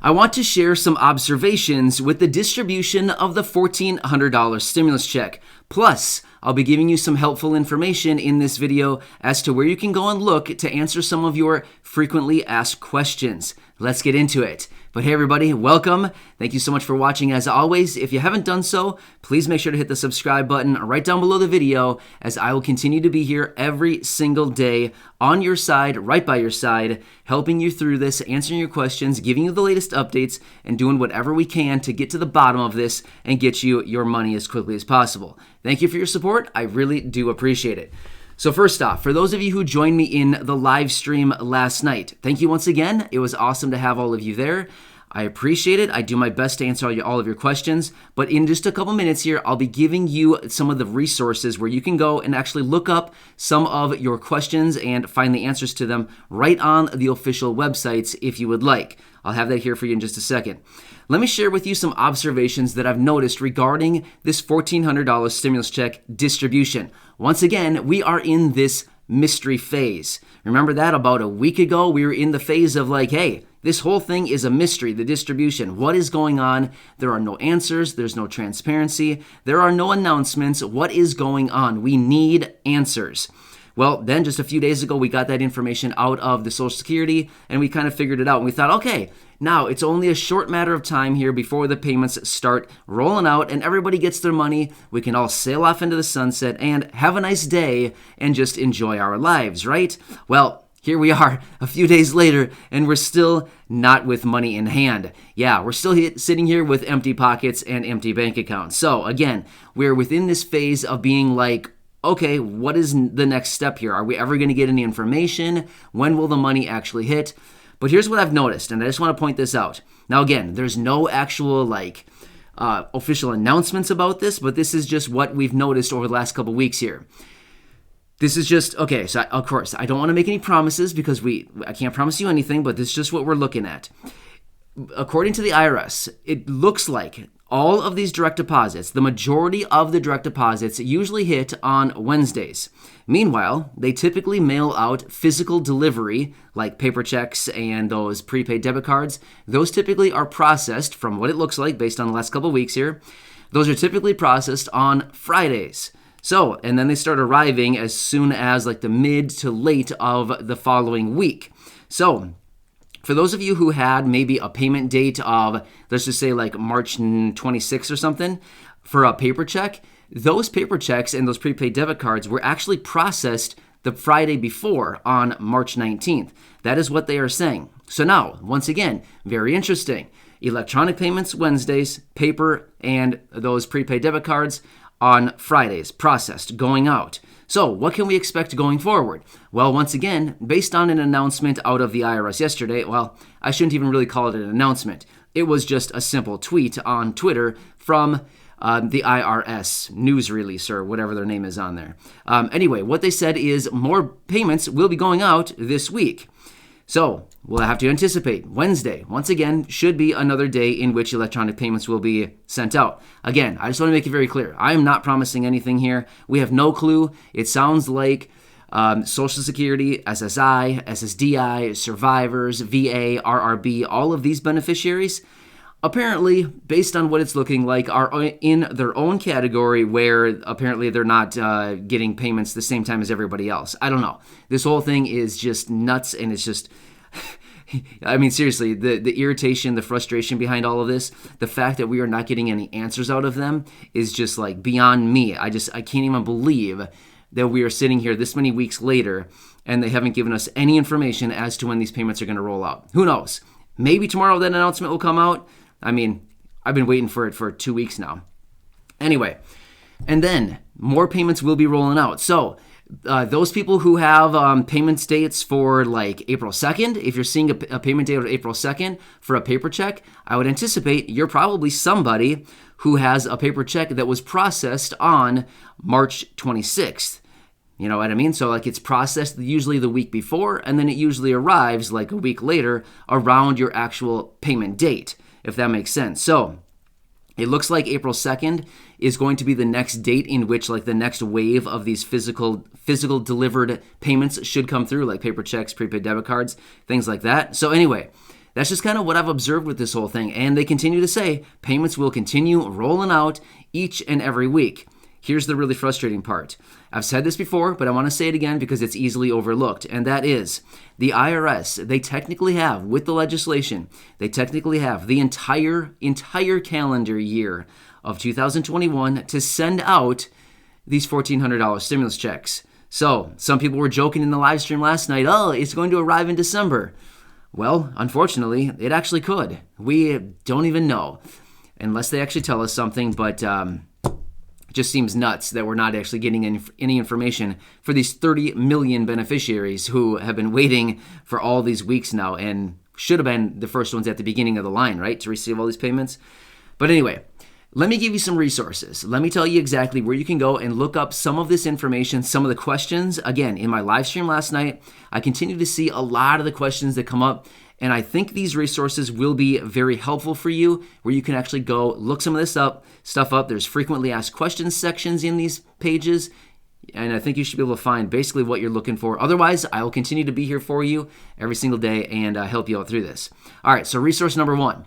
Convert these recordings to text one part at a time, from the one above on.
I want to share some observations with the distribution of the $1,400 stimulus check. Plus, I'll be giving you some helpful information in this video as to where you can go and look to answer some of your frequently asked questions. Let's get into it. But hey everybody, welcome. Thank you so much for watching as always. If you haven't done so, please make sure to hit the subscribe button right down below the video, as I will continue to be here every single day on your side, right by your side, helping you through this, answering your questions, giving you the latest updates, and doing whatever we can to get to the bottom of this and get you your money as quickly as possible. Thank you for your support. I really do appreciate it. So first off, for those of you who joined me in the live stream last night, thank you once again. It was awesome to have all of you there. I appreciate it. I do my best to answer all of your questions, but in just a couple minutes here, I'll be giving you some of the resources where you can go and actually look up some of your questions and find the answers to them right on the official websites if you would like. I'll have that here for you in just a second. Let me share with you some observations that I've noticed regarding this $1,400 stimulus check distribution. Once again, we are in this mystery phase. Remember that about a week ago, we were in the phase of like, hey, this whole thing is a mystery, the distribution. What is going on? There are no answers. There's no transparency. There are no announcements. What is going on? We need answers. Well, then just a few days ago, we got that information out of the Social Security and we kind of figured it out. And we thought, okay, now it's only a short matter of time here before the payments start rolling out and everybody gets their money. We can all sail off into the sunset and have a nice day and just enjoy our lives, right? Well, here we are a few days later and we're still not with money in hand. Yeah, we're still sitting here with empty pockets and empty bank accounts. So again, we're within this phase of being like, okay, what is the next step here? Are we ever going to get any information? When will the money actually hit? But here's what I've noticed, and I just want to point this out. Now again, there's no actual official announcements about this, but this is just what we've noticed over the last couple weeks here. This is just, okay, so of course, I don't want to make any promises because I can't promise you anything, but this is just what we're looking at. According to the IRS, it looks like all of these direct deposits, the majority of the direct deposits usually hit on Wednesdays. Meanwhile, they typically mail out physical delivery, like paper checks and those prepaid debit cards. Those typically are processed, from what it looks like based on the last couple of weeks here, those are typically processed on Fridays. So, and then they start arriving as soon as like the mid to late of the following week. So, for those of you who had maybe a payment date of, let's just say like March 26th or something for a paper check, those paper checks and those prepaid debit cards were actually processed the Friday before on March 19th. That is what they are saying. So now, once again, very interesting. Electronic payments Wednesdays, paper and those prepaid debit cards on Fridays, processed, going out. So what can we expect going forward? Well, once again, based on an announcement out of the IRS yesterday, well, I shouldn't even really call it an announcement. It was just a simple tweet on Twitter from the IRS news release or whatever their name is on there. Anyway, what they said is more payments will be going out this week. So we'll have to anticipate Wednesday, once again, should be another day in which electronic payments will be sent out. Again, I just want to make it very clear. I am not promising anything here. We have no clue. It sounds like Social Security, SSI, SSDI, survivors, VA, RRB, all of these beneficiaries, apparently, based on what it's looking like, are in their own category where apparently they're not getting payments the same time as everybody else. I don't know. This whole thing is just nuts, and it's just, I mean, seriously, the irritation, the frustration behind all of this, the fact that we are not getting any answers out of them is just like beyond me. I can't even believe that we are sitting here this many weeks later and they haven't given us any information as to when these payments are going to roll out. Who knows? Maybe tomorrow that announcement will come out. I mean, I've been waiting for it for 2 weeks now. Anyway, and then more payments will be rolling out. So those people who have payment dates for like April 2nd, if you're seeing a payment date of April 2nd for a paper check, I would anticipate you're probably somebody who has a paper check that was processed on March 26th. You know what I mean? So like it's processed usually the week before, and then it usually arrives like a week later around your actual payment date, if that makes sense. So it looks like April 2nd is going to be the next date in which like the next wave of these physical delivered payments should come through, like paper checks, prepaid debit cards, things like that. So anyway, that's just kind of what I've observed with this whole thing. And they continue to say payments will continue rolling out each and every week. Here's the really frustrating part. I've said this before, but I want to say it again because it's easily overlooked. And that is the IRS, they technically have, with the legislation, they technically have the entire calendar year of 2021 to send out these $1,400 stimulus checks. So some people were joking in the live stream last night, oh, it's going to arrive in December. Well, unfortunately, it actually could. We don't even know unless they actually tell us something, but just seems nuts that we're not actually getting any information for these 30 million beneficiaries who have been waiting for all these weeks now and should have been the first ones at the beginning of the line, right, to receive all these payments. But anyway, let me give you some resources. Let me tell you exactly where you can go and look up some of this information, some of the questions. Again, in my live stream last night, I continue to see a lot of the questions that come up, and I think these resources will be very helpful for you, where you can actually go look some of this stuff up. There's frequently asked questions sections in these pages, and I think you should be able to find basically what you're looking for. Otherwise, I will continue to be here for you every single day and help you out through this. All right, so resource number one,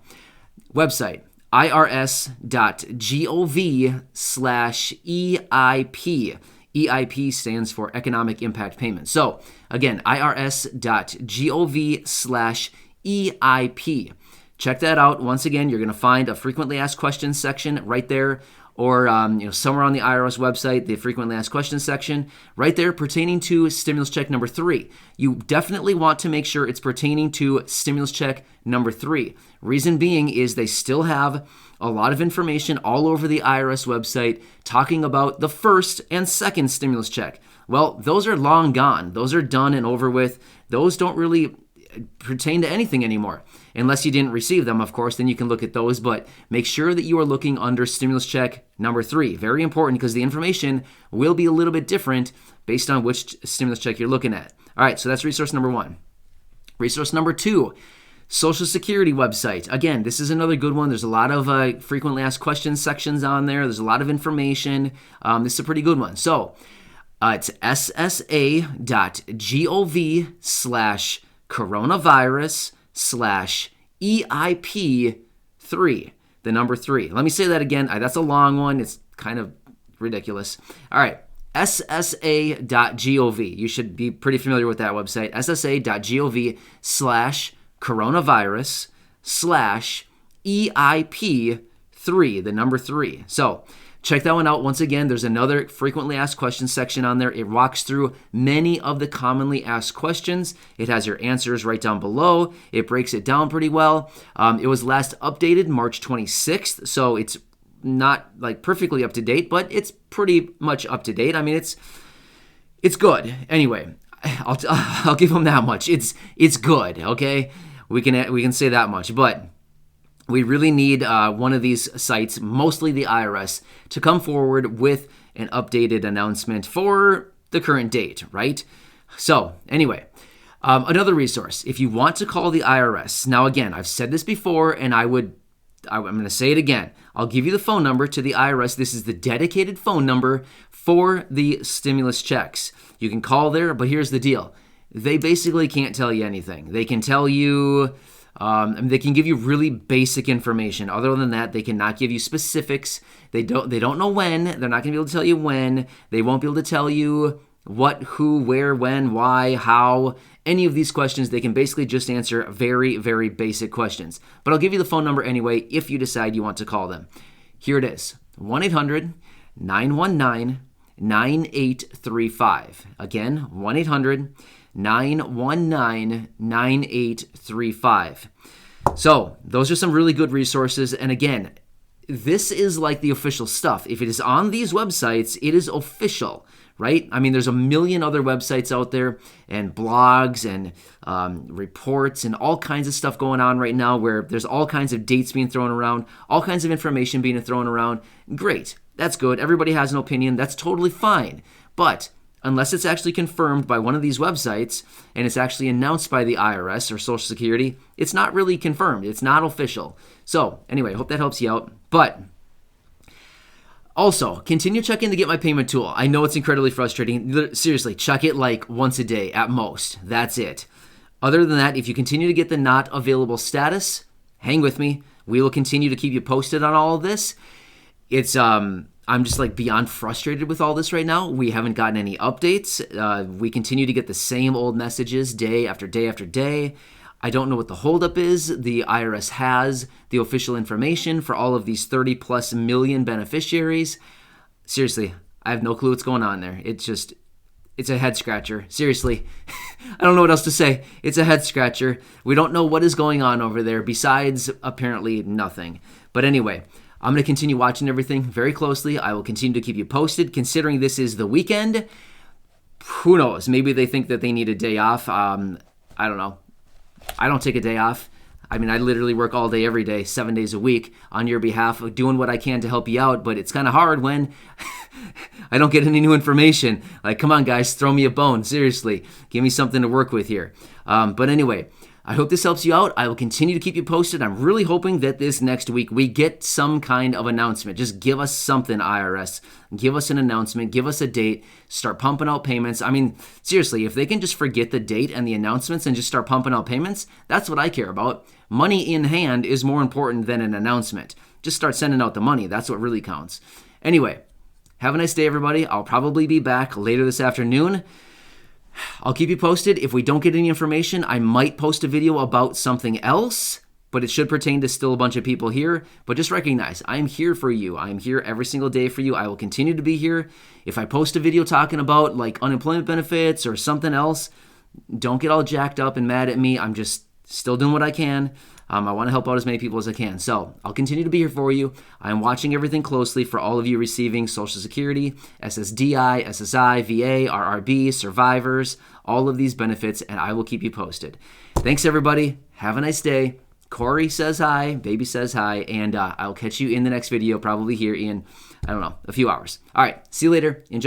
website, irs.gov/EIP. EIP stands for Economic Impact Payment. So again, irs.gov/EIP. Check that out. Once again, you're going to find a frequently asked questions section right there, or somewhere on the IRS website, the frequently asked questions section, right there pertaining to stimulus check number 3. You definitely want to make sure it's pertaining to stimulus check number 3. Reason being is they still have a lot of information all over the IRS website talking about the first and second stimulus check. Well, those are long gone. Those are done and over with. Those don't really pertain to anything anymore. Unless you didn't receive them, of course, then you can look at those, but make sure that you are looking under stimulus check number 3. Very important, because the information will be a little bit different based on which stimulus check you're looking at. All right, so that's resource number 1. Resource number 2, Social Security website. Again, this is another good one. There's a lot of frequently asked questions sections on there. There's a lot of information. This is a pretty good one. So it's ssa.gov/coronavirus/EIP3, the number 3. Let me say that again. That's a long one. It's kind of ridiculous. All right. ssa.gov. You should be pretty familiar with that website. ssa.gov/coronavirus/EIP3, the number 3. So check that one out. Once again, there's another frequently asked questions section on there. It walks through many of the commonly asked questions. It has your answers right down below. It breaks it down pretty well. It was last updated March 26th, so it's not like perfectly up to date, but it's pretty much up to date. I mean, it's good. Anyway, I'll give them that much. It's good. Okay, we can say that much, but we really need one of these sites, mostly the IRS, to come forward with an updated announcement for the current date, right? So anyway, another resource, if you want to call the IRS. Now again, I've said this before, and I'm going to say it again. I'll give you the phone number to the IRS. This is the dedicated phone number for the stimulus checks. You can call there, but here's the deal. They basically can't tell you anything. They can tell you... they can give you really basic information. Other than that, they cannot give you specifics. They don't know when. They're not going to be able to tell you when. They won't be able to tell you what, who, where, when, why, how. Any of these questions, they can basically just answer very, very basic questions. But I'll give you the phone number anyway if you decide you want to call them. Here it is, 1-800-919-9835. Again, 1-800-919-9835. So those are some really good resources. And again, this is like the official stuff. If it is on these websites, it is official, right? I mean, there's a million other websites out there and blogs and reports and all kinds of stuff going on right now where there's all kinds of dates being thrown around, all kinds of information being thrown around. Great. That's good. Everybody has an opinion. That's totally fine. But unless it's actually confirmed by one of these websites and it's actually announced by the IRS or Social Security, it's not really confirmed. It's not official. So anyway, I hope that helps you out. But also, continue checking the Get My Payment tool. I know it's incredibly frustrating. Seriously, check it like once a day at most. That's it. Other than that, if you continue to get the not available status, hang with me. We will continue to keep you posted on all of this. It's I'm just like beyond frustrated with all this right now. We haven't gotten any updates. We continue to get the same old messages day after day after day. I don't know what the holdup is. The IRS has the official information for all of these 30 plus million beneficiaries. Seriously, I have no clue what's going on there. It's a head scratcher. Seriously. I don't know what else to say. It's a head scratcher. We don't know what is going on over there besides apparently nothing. But anyway, I'm going to continue watching everything very closely. I will continue to keep you posted. Considering this is the weekend, who knows? Maybe they think that they need a day off. I don't know. I don't take a day off. I mean, I literally work all day, every day, 7 days a week on your behalf, doing what I can to help you out. But it's kind of hard when I don't get any new information. Like, come on, guys, throw me a bone. Seriously, give me something to work with here. But anyway, I hope this helps you out. I will continue to keep you posted. I'm really hoping that this next week we get some kind of announcement. Just give us something, IRS. Give us an announcement. Give us a date. Start pumping out payments. I mean, seriously, if they can just forget the date and the announcements and just start pumping out payments, that's what I care about. Money in hand is more important than an announcement. Just start sending out the money. That's what really counts. Anyway, have a nice day, everybody. I'll probably be back later this afternoon. I'll keep you posted. If we don't get any information, I might post a video about something else, but it should pertain to still a bunch of people here. But just recognize, I'm here for you. I'm here every single day for you. I will continue to be here. If I post a video talking about like unemployment benefits or something else, don't get all jacked up and mad at me. I'm just still doing what I can. I want to help out as many people as I can. So I'll continue to be here for you. I'm watching everything closely for all of you receiving Social Security, SSDI, SSI, VA, RRB, survivors, all of these benefits, and I will keep you posted. Thanks, everybody. Have a nice day. Corey says hi, baby says hi, and I'll catch you in the next video, probably here in, I don't know, a few hours. All right, see you later. Enjoy your